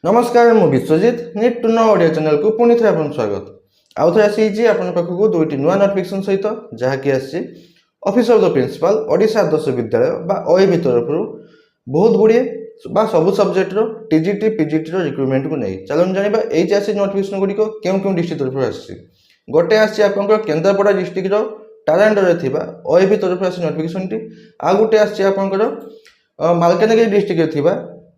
नमस्कार मु Biswajit need to know Odia channel को पुणी थे आपन स्वागत आउ थे आसी आपन पाखक दुईटी नुआ नोटिफिकेशन सहित जहाँकि आसी office of the principal Odisha Adarsh Vidyalaya बा ओएबी तरफ बहुत गुड़िए बा सब सब्जेक्ट रो टीजीटी पीजीटी रो रिक्रुटमेंट को नहीं चलन जानिबा एई आसी नोटिफिकेशन गुडी को केउ डिस्ट्रिक्ट तरफ आसी गोटे आसी आपन केंद्रापड़ा डिस्ट्रिक्ट रो टालांडो रे थिबा ओएबी तरफ आसी नोटिफिकेशन टी आ गुटे आसी आपन मालकानगिरी डिस्ट्रिक्ट रे थिबा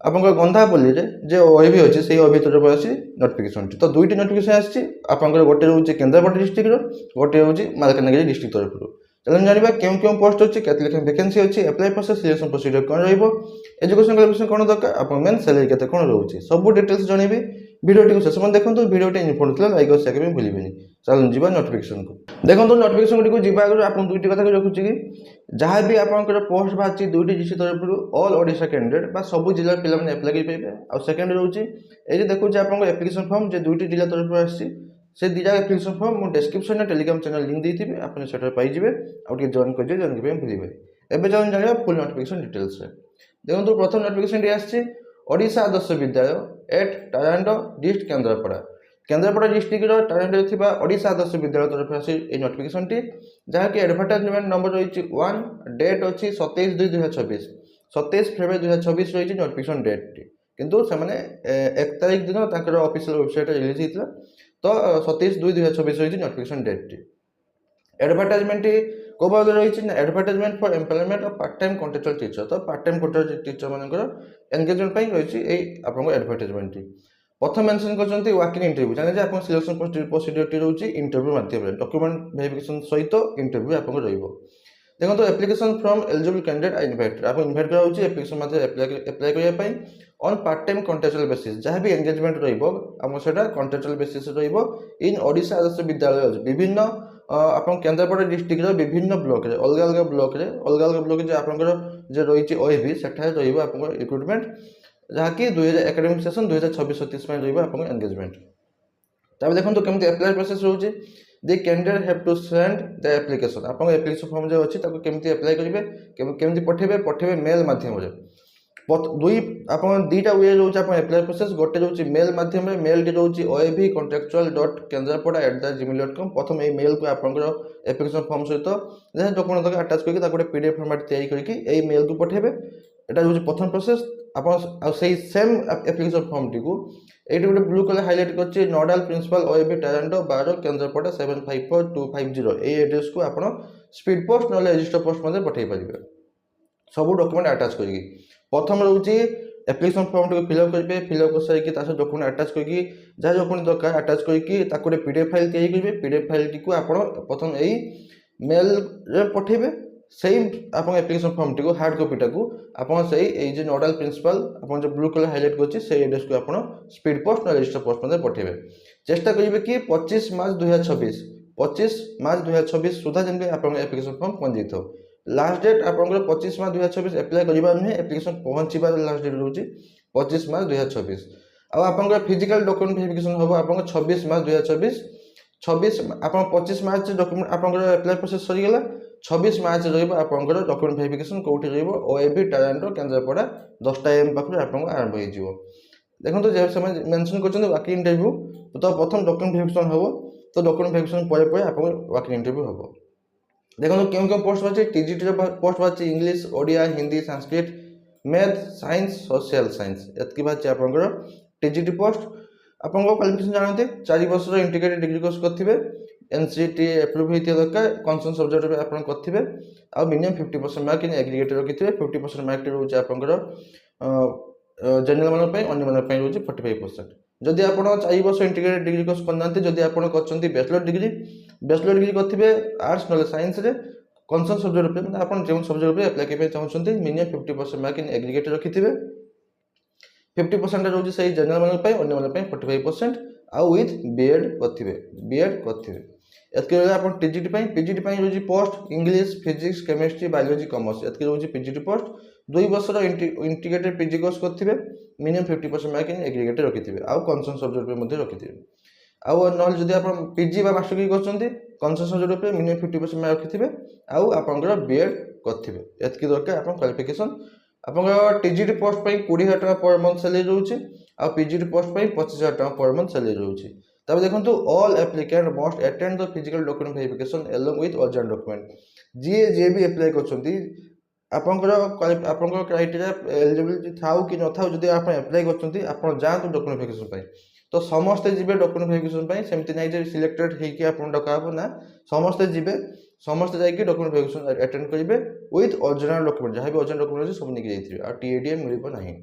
आपन गंधापल्ली जे ओएबी अच्छे से ओएबी तरफ आसी नोटिफिकेशन तो दुईटी नोटिफिकेशन आसी आपन गोटे रोचे केंद्रापड़ा डिस्ट्रिक्ट गोटे रोचे मालकानगिरी डिस्ट्रिक्ट तरफ चलन जानिबा केउ पोस्ट अच्छी केते लेखा वैकेंसी अच्छी अप्लाई प्रोसेस सिलेक्शन प्रोसीजर कौन रहिबो एजुकेशन क्वालिफिकेशन कौन दरकार आपन मेन सैलरी केते कौन रहउची सब डिटेल्स जणेबी वीडियो को शेष में देखो वीडियो इनफॉर्मेटिव लाइक और शेयर करबे भूलिबेनी चलन जीवा नोटिफिकेशन को देखो नोटिफिकेशन गुडी को जीवा आगे आपन दुईटी कथा को रखुची कि जहाँ भी आपन पोस्ट बाची दुईटी डिस्ट्रिक्ट तरफ ऑल ओडिशा कैंडिडेट बा सब जिला पिला माने अप्लाई कर पाइबे आ सेकंड रहउची ए जे देखुची आपन एप्लिकेशन फॉर्म जे दुईटी जिला तरफ आसी से दिजा एप्लिकेशन फॉर्म मो डिस्क्रिप्शन में टेलीग्राम चैनल लिंक देथिबे आपन सेटर पाई जिवे आ के जॉइन कर जे जॉइन करबे भूलिबे एबे जॉइन जानिबा फुल नोटिफिकेशन डिटेल्स रे देखो प्रथम नोटिफिकेशन डी आसी ओडिशा आदर्श विद्यालय एट टालांडो डिस्ट्रिक्ट केंद्रापड़ा डिस्ट्रिक्ट टालांडो थिबा ओडिशा आदर्श विद्यालय तरफ आसी ए नोटिफिकेशन टी जहाँ कि एडवर्टाइजमेंट नंबर रही 1 डेट अच्छी 27/2/2026 27 फेब्रुआरी 2026 रही नोटिफिकेशन डेट टी किंतु से माने 1 तारिख दिन ताकर ऑफिशियल वेबसाइट रिलीज हितला तो 27/2/2026 रही नोटिफिकेशन डेट टी एडवर्टाइजमेंट टी को बाग रही ना advertisement for employment of part time contractual teacher तो पार्ट टाइम कॉन्ट्रैक्चुअल टीचर मानकर एंगेजमेंट पई रही ए आपन एडवर्टाइजमेंट टी प्रथम मेंशन करछन्ती वाकिंग इंटरव्यू जाने जे आपन सिलेक्शन प्रोसीजर टी रहउची इंटरव्यू माध्यम रे डॉक्यूमेंट वेरिफिकेशन सहित इंटरव्यू आपन रहइबो देखो तो application from eligible candidate I invite आप इनवाइट करा होची एप्लिकेशन माध्यम अप्लाई करिया पई on part time contractual basis जहाँ भी एंगेजमेंट रहइबो हम सेटा कॉन्ट्रैक्चुअल बेसिस रहइबो इन ओडिशा आदर्श विद्यालय विभिन्न आपन केंद्रापड़ा डिस्ट्रिक्ट रो विभिन्न ब्लॉक रे अलग अलग ब्लॉक जे आपन जे रहिची ओएबी सेठा रहइबो आपन रिक्रूटमेंट जहाँ कि 2000 एकेडमिक सेशन 2026-27 में रहिबो आपन एंगेजमेंट तब देखो तो केमती अप्लाई प्रोसेस रहउची the candidate have to send the application आपन एप्लिकेशन फॉर्म जे अछि ताको केमती अप्लाई करिवे केमती पठेबे मेल माध्यम रे दुई आपन दीटा वे रहउची आपन अप्लाई प्रोसेस गोटे रहउची मेल माध्यम रे मेल टी रहउची oabcontractual.kendrapada@gmail.com प्रथम ए मेल को आपन एप्लिकेशन फॉर्म सहित जे डॉक्यूमेंट तक अटैच करके ताको पीडीएफ फॉर्मेट तैयारी करके ए मेल को पठेबे एटा रहउची प्रथम प्रोसेस आपन सेही सेम एप्लिकेशन फॉर्म टी को एटी गोटे ब्लू कलर हाइलाइट करछि नोडल प्रिंसिपल ओएबी टालांडो 12 केंद्रापड़ा 754250 ए एड्रेस को आपन स्पीड पोस्ट नले रजिस्टर पोस्ट मध्ये पठेई परिबे सब डॉक्यूमेंट अटैच करके प्रथम रहउची एप्लिकेशन फॉर्म टी फिलअप करिवे फिलअप कर सारी कि तासे डॉक्यूमेंट अटैच करके जा डॉक्यूमेंट दरकार अटैच करके ताको पीडीएफ फाइल तैयारी करिवे पीडीएफ फाइल टी को आपन प्रथम एई मेल रे पठेबे सेम आपन एप्लिकेशन फॉर्म टी को हार्ड कॉपी टा को आपन सेही ए जे नोडल प्रिंसिपल आपन जो ब्लू कलर हाइलाइट करछि से एड्रेस को आपन स्पीड पोस्ट ना रजिस्टर पोस्ट मध्ये पठेबे चेष्टा करिवे कि 25 मार्च 2026 सुधा जेंबे आपन एप्लिकेशन फॉर्म पहुंची थो लास्ट डेट आपन 25 मार्च 2026 अप्लाई करिबा नै एप्लिकेशन पहुंचीबा लास्ट डेट रहउची 25 मार्च 2026 आ आपन फिजिकल डॉक्यूमेंट वेरिफिकेशन होबो आपन 26 मार्च 2026 आपन 25 मार्च डॉक्यूमेंट आपन अप्लाई प्रोसेस सरी गेला 26 मार्च रहिबो आपन डॉक्यूमेंट वेरिफिकेशन कोठी रहिबो ओएबी टालांडो केंद्रापड़ा 10 am पाखु आपन आरंभ होई जिवो देखो तो जे समय मेंशन करछन वाकिंग इंटरव्यू तो प्रथम डॉक्यूमेंट वेरिफिकेशन होबो तो डॉक्यूमेंट वेरिफिकेशन परे आपन वाकिंग इंटरव्यू होबो देखो तो केउ पोस्ट बाची टीजीटी रो पोस्ट बाची English Odia Hindi Sanskrit math science social science एतकी बाची आपन टीजीटी पोस्ट आपन क्वालिफिकेशन जानते 4 वर्ष रो इंटीग्रेटेड डिग्री कोर्स करथिबे एनसीटी अप्रूव हेतिया दरकार कंसर्न सब्जेक्ट पे आपन करथिबे आ मिनिमम 50% मार्क इन एग्रीगेट रखिथिबे 50% मार्क रहउची आपन जनरल मान पे अन्य मान पे रहउची 45% जदि आपन 4 वर्ष इंटीग्रेटेड डिग्री कोर्स करनांते जदि आपन करचंती बैचलर डिग्री करथिबे आर्ट्स नले साइंस रे कंसर्न सब्जेक्ट पे मतलब आपन जे सब्जेक्ट पे अप्लाई करबे चाहउछंती मिनिमम 50% मार्क इन एग्रीगेट रखिथिबे 50% रहउची सही जनरल मान पे अन्य मान पे 45% आ विथ बीएड करथिबे एतके अपन टीजीटी पई पीजीटी पई रोजी post English physics chemistry biology commerce एतके रोजी पीजीटी पोस्ट 2 वर्ष रो इंटीग्रेटेड पीजी कोर्स करथिबे मिनिमम 50% मार्क इन एग्रीगेट रखिथिबे आ कंसर्न सब्जेक्ट पे मध्ये रखिथिबे आ नॉल जदि अपन पीजी बा मास्टर डिग्री करछंती कंसर्न सब्जेक्ट पे मिनिमम 50% मार्क रखिथिबे आ आपन बीएड करथिबे एतके दरकार अपन क्वालिफिकेशन अपन टीजीटी पोस्ट पई 20000 टका पर मंथ सैलरी रहउची आ पीजीटी पोस्ट पर 25,000 टका पर मंथ सैलरी रोचे। तब देखो all applicant must attend the physical document verification along with original document. जी भी अप्लाई करछंती आपंकर क्राइटेरिया एलिजिबिलिटी थाउ कि न थाउ जदि आप अप्लाई करछंती आपण जांतु डॉक्यूमेंट वेरिफिकेशन पई। तो समस्ते जिबे डॉक्यूमेंट वेरिफिकेशन पई, सेमति नै जे सिलेक्टेड हे कि आपण डका हो ना, समस्ते जिबे, समस्ते जाई कि डॉक्यूमेंट वेरिफिकेशन अटेंड करिवे विथ ओरिजिनल डॉक्यूमेंट, जहां भी ओरिजिनल डॉक्यूमेंट अछि सब निकि जाइथिबे आ टीएडीए मिलिबो नाही।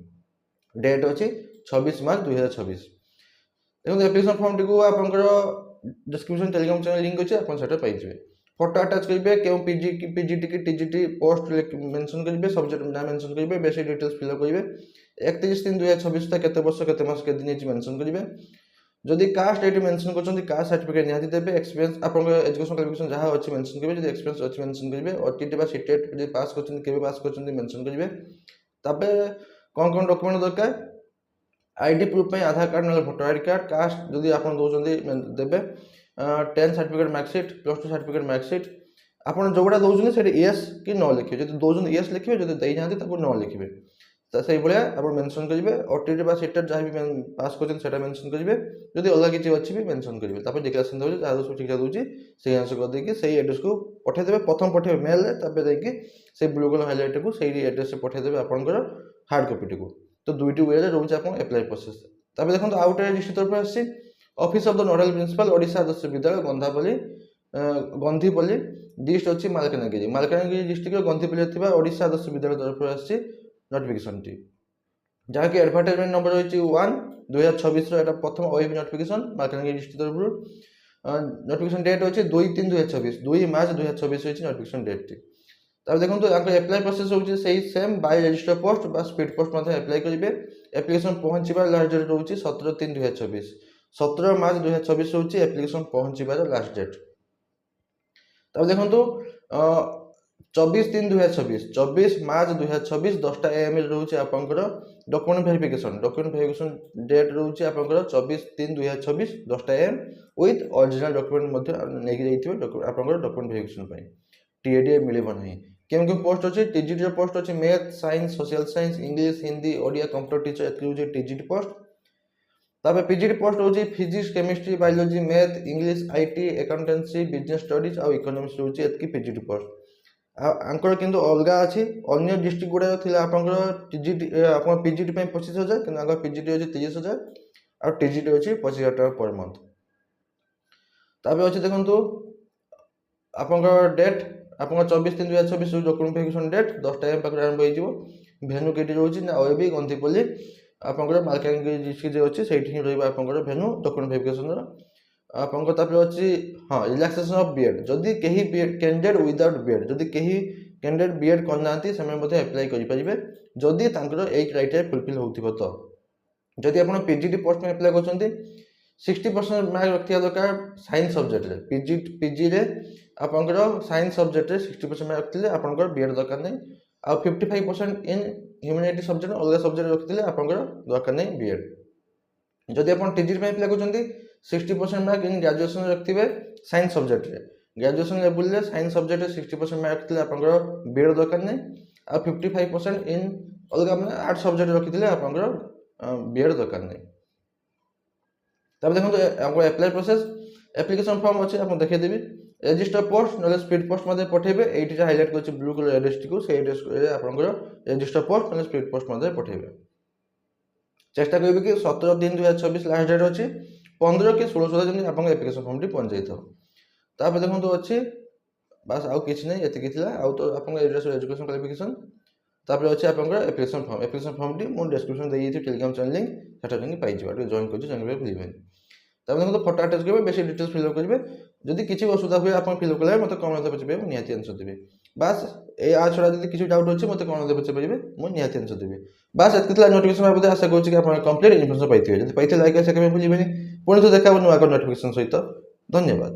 डेट अछि 26 मार्च 2026। देखो एप्लिकेशन फॉर्म टिको आपनकर डिस्क्रिप्शन टेलीग्राम चैनल लिंक अछि, आपण सेटा पाइ जिवे। फोटो अटैच करिवे, केउ पीजीटी की टीजीटी पोस्ट मेंशन करिवे, सब्जेक्ट ना मेंशन करिवे, बेसिक डिटेल्स फिल अप करिवे। 31/3/2026 तक केते वर्ष केते मास केते दिन मेंशन करिवे। जदि कास्ट एटी मेंशन करछन्ती कास्ट सर्टिफिकेट निहाती देबे। एक्सपीरियंस आपन एजुकेशन क्वालिफिकेशन जहां अछि मेंशन करिवे, जदि एक्सपीरियंस अछि मेंशन करिवे। ओटीटी बा सीटेट जदि पास करछन्ती केबे पास करछन्ती मेंशन करिवे। तबे कोन डॉक्यूमेंट दरकार, आईडी प्रूफ पे आधार कार्ड ना वोटर आईडी कार्ड, कास्ट जदि आपन दोछन्ती देबे, 10 सर्टिफिकेट मार्कशीट, +2 सर्टिफिकेट मार्कशीट। आपन जोगुडा दोछन्ती सेठी यस कि नो लिखिबे, जदि दोछन्ती यस लिखिबे, जदि देइ जांती ताको नो लिखिबे। त सही भलिया आपन मेंशन करिवे। ओटीटी बा सीटेट जहां भी पास करछन्ती सेटा मेंशन करिवे, जदि अलग किछि अछि भी मेंशन करिवे। तापर डिक्लेरेशन दोछि जहां सब ठीक दोछि सेही आंसर कर देकी सेही एड्रेस को पठे देबे। प्रथम पठेबे मेल रे, तापर जाईकी से ब्लू कलर हाइलाइट को सेही एड्रेस से पठे देबे आपनकर हार्ड कॉपी को। तो दुईटी वे रे रोज आपन अप्लाई प्रोसेस। तबे देखो आउट डिस्ट्रिक्ट तरफ आसी office of the nodal principal Odisha Adarsh Vidyalaya Gandhapalli, गंधीपल्ली district अछि मालकानगिरी डिस्ट्रिक्ट गंधीपल्ली थिबा ओडिशा आदर्श विद्यालय तरफ आसी नोटिफिकेशन टी, जहाँ की एडवर्टाइजमेंट नंबर होइछि 1/2026 रो एटा प्रथम ओएबी नोटिफिकेशन मालकानगिरी डिस्ट्रिक्ट तरफ। नोटिफिकेशन डेट होइछि 2/3/2026, 2 मार्च 2026 होइछि नोटिफिकेशन डेट टी। तब देखो अप्लाई प्रोसेस होउछि सेही सेम बाय रजिस्टर पोस्ट बा स्पीड पोस्ट मध्ये अप्लाई करिवे। एप्लिकेशन पहुंचीबार लास्ट डेट होउछि 17/3/2026, 17 मार्च 2026 होउछि एप्लिकेशन पहुंचीबार लास्ट डेट। तब देखो 24/3/2026, 24 मार्च 2026 10टा AM रोचे आपनकर डॉक्यूमेंट वेरिफिकेशन डेट रोचे आपनकर 24/3/2026 10टा AM विथ ओरिजिनल डॉक्यूमेंट मध्ये नेकी जाइथिबे आपनकर डॉक्यूमेंट वेरिफिकेशन पई। टीएडीए मिलिबो नाही। केम पोस्ट अछि, टीजीटी पोस्ट अछि math, science, social science, English, Hindi, Odia, computer teacher एतकी होछि टीजीटी पोस्ट। तबे पीजीटी पोस्ट होछि physics, chemistry, biology, math, English, IT, accountancy, business studies और इकोनॉमिक्स होछि एतकी पीजीटी पोस्ट। आंकर किंतु अलगा अछि, अन्य डिस्ट्रिक्ट गुडा थिला आपनकर टीजीटी आपन पीजीटी पे 25,000 किंतु आंकर पीजीटी होछि 30,000 और टीजीटी होछि 25,000 टका पर मंथ। तबे होछि देखंतु आपनकर डेट आपन 24/3/2026 डॉक्यूमेंट वेरिफिकेशन डेट 10टा AM पाकर आरंभ होइजिवो। भेन्यू केटी रोछि ना ओएबी गंधीपल्ली आपनकर मालकानगिरी डिस्ट्रिक्ट जे अछि सेठी ही रहइबा आपनकर भेन्यू डॉक्यूमेंट वेरिफिकेशन रो। आपनकर तापर अछि रिलैक्सेशन ऑफ बीएड, जदि केही बीएड कैंडिडेट विदाउट बीएड, जदि केही कैंडिडेट बीएड करनांती सेमे मध्ये अप्लाई करि परिबे जदि तांकर ए क्राइटेरिया फुलफिल होउथिबो। तो जदि आपन पीजीटी पोस्ट में अप्लाई करछन्ती 60% मार्क रखिया दरकार साइंस सब्जेक्ट रे। पीजी रे आपनकर साइंस सब्जेक्ट रे 60% मार्क रखथिले आपनकर बीएड दरकार नै। आ 55% इन ह्यूमैनिटी सब्जेक्ट अलग सब्जेक्ट रखथिले आपनकर दरकार नै बीएड। जदि आपन टीजीटी में अप्लाई करछन्ती 60% मार्क इन ग्रेजुएशन रखथिबे साइंस सब्जेक्ट रे। ग्रेजुएशन लेवल रे साइंस सब्जेक्ट रे 60% मार्क रखथिले आपनकर बीएड दरकार नै। आ 55% इन अलग माने आर्ट सब्जेक्ट रखथिले आपनकर बीएड दरकार नै। तब देखो हमको अप्लाई प्रोसेस एप्लिकेशन फॉर्म अछि आपन देखै देबी। रजिस्टर पोस्ट नले स्पीड पोस्ट मध्ये पठेबे। एठी जे हाइलाइट करछि ब्लू कलर एड्रेस को से एड्रेस रे आपनकर रजिस्टर पोस्ट नले स्पीड पोस्ट मध्ये पठेबे। चेष्टा करबे कि 17/3/2026 लास्ट डेट अछि, 15 कि 16 सुधा जेमि आपन एप्लिकेशन फॉर्म टी पहुंच जाइथो। तापर देखो तो अछि बस आउ किछ नै एति किथिला आउ तो आपन एड्रेस एजुकेशन क्वालिफिकेशन तापर अछि आपनकर एप्लिकेशन फॉर्म टी मो डिस्क्रिप्शन देइ छि टेलीग्राम चैनल लिंक सेटा जंगी पाइ जिबा जॉइन करछि जंगी भुलिबेन। तब देखो तो फोटो अटैच करबे, बेसिक डिटेल्स फिल अप करबे। जदि किछि असुविधा हुए आपन फिल अप करले मते कमेंट रे पछबे मु निहाती आंसर देबे। बस ए आ छोड़ा जदि किछि डाउट अछि मते कमेंट रे पछबे मु निहाती आंसर देबे। बस एतकिला नोटिफिकेशन बाबत आशा करछि कि आपन कंप्लीट इन्फॉर्मेशन पाइथिबे। जदि पाइथे लाइक शेयर करबे भुलिबेनी। पुणी तो देखा नुआ नोटिफिकेशन सहित। धन्यवाद।